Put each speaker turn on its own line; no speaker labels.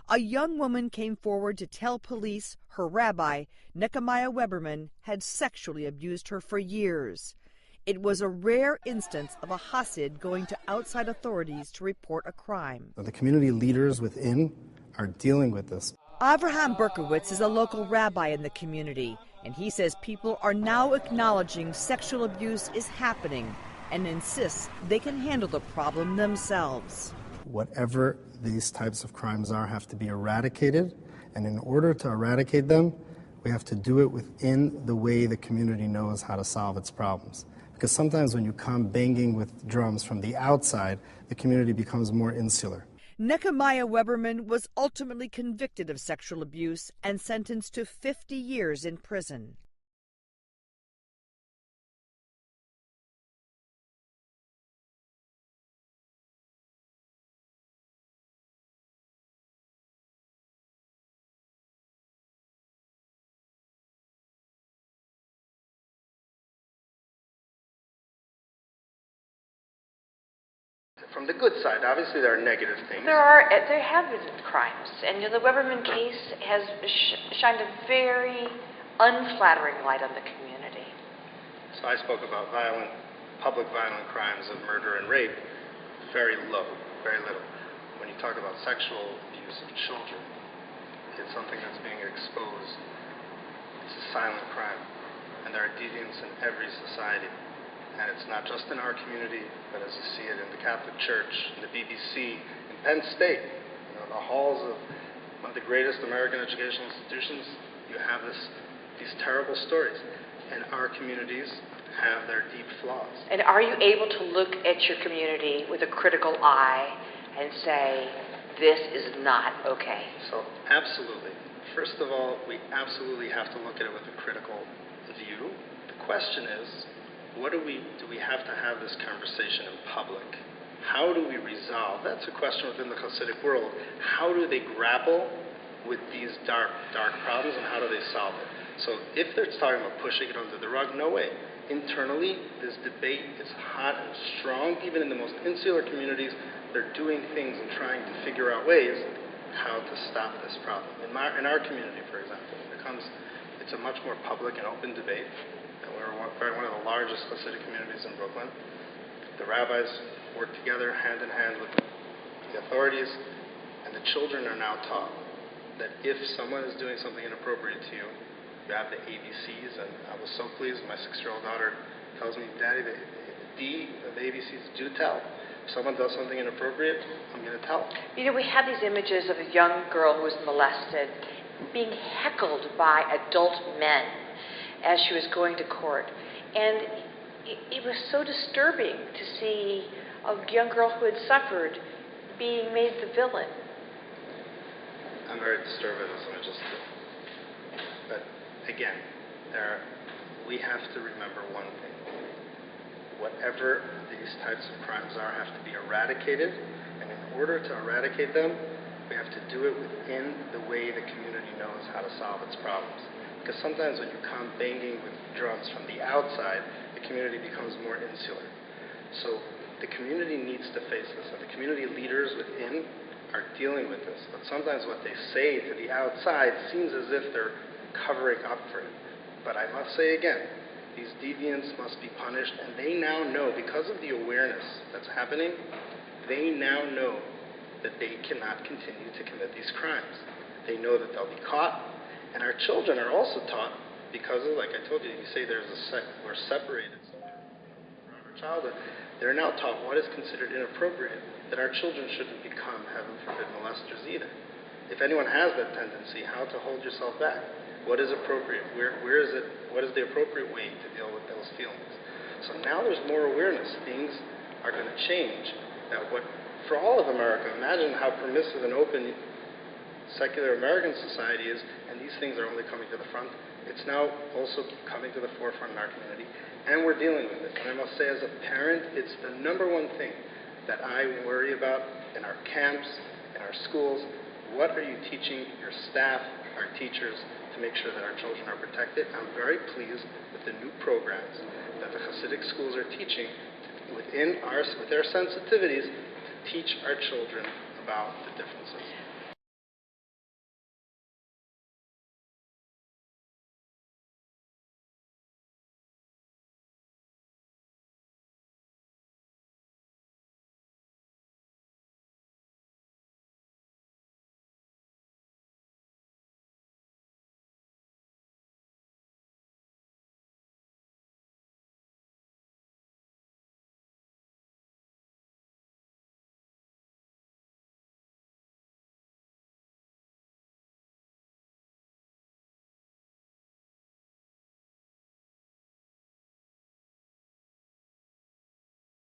A young woman came forward to tell police her rabbi, Nehemiah Weberman, had sexually abused her for years. It was a rare instance of a Hasid going to outside authorities to report a crime.
The community leaders within are dealing with this.
Avraham Berkowitz is a local rabbi in the community, and he says people are now acknowledging sexual abuse is happening and insists they can handle the problem themselves.
Whatever these types of crimes are have to be eradicated, and in order to eradicate them, we have to do it within the way the community knows how to solve its problems. Because sometimes when you come banging with drums from the outside, the community becomes more insular.
Nehemiah Weberman was ultimately convicted of sexual abuse and sentenced to 50 years in prison.
From the good side, obviously there are negative things.
There have been crimes, and the Weberman case has shined a very unflattering light on the community.
So I spoke about public violent crimes of murder and rape, very low, very little. When you talk about sexual abuse of children, it's something that's being exposed. It's a silent crime, and there are deviants in every society. And it's not just in our community, but as you see it in the Catholic Church, in the BBC, in Penn State, the halls of one of the greatest American educational institutions, you have these terrible stories. And our communities have their deep flaws.
And are you able to look at your community with a critical eye and say, this is not okay?
So, absolutely. First of all, we absolutely have to look at it with a critical view. The question is, do we have to have this conversation in public? How do we resolve? That's a question within the Hasidic world. How do they grapple with these dark problems, and how do they solve it? So if they're talking about pushing it under the rug, no way. Internally, this debate is hot and strong. Even in the most insular communities, they're doing things and trying to figure out ways how to stop this problem. In our community, for example, it's a much more public and open debate. We're one of the largest Hasidic communities in Brooklyn. The rabbis work together hand in hand with the authorities, and the children are now taught that if someone is doing something inappropriate to you, you have the ABCs, and I was so pleased. My 6-year-old daughter tells me, Daddy, the D of the ABCs do tell. If someone does something inappropriate, I'm going to tell.
We have these images of a young girl who was molested being heckled by adult men as she was going to court. And it was so disturbing to see a young girl who had suffered being made the villain.
I'm very disturbed by those images too. But again, we have to remember one thing. Whatever these types of crimes are have to be eradicated, and in order to eradicate them, we have to do it within the way the community knows how to solve its problems. Because sometimes when you come banging with drums from the outside, the community becomes more insular. So the community needs to face this, and the community leaders within are dealing with this. But sometimes what they say to the outside seems as if they're covering up for it. But I must say again, these deviants must be punished, and they now know, because of the awareness that's happening, they now know that they cannot continue to commit these crimes. They know that they'll be caught. And our children are also taught, because of, like I told you, you say we're separated from our childhood. They're now taught what is considered inappropriate, that our children shouldn't become, heaven forbid, molesters either. If anyone has that tendency, how to hold yourself back. What is appropriate? Where is it? What is the appropriate way to deal with those feelings? So now there's more awareness. Things are going to change. Now, for all of America, imagine how permissive and open secular American society is, and these things are only coming to the front. It's now also coming to the forefront in our community, and we're dealing with it. And I must say, as a parent, it's the number one thing that I worry about in our camps, in our schools. What are you teaching your staff, our teachers, to make sure that our children are protected? I'm very pleased with the new programs that the Hasidic schools are teaching with their sensitivities to teach our children about the differences.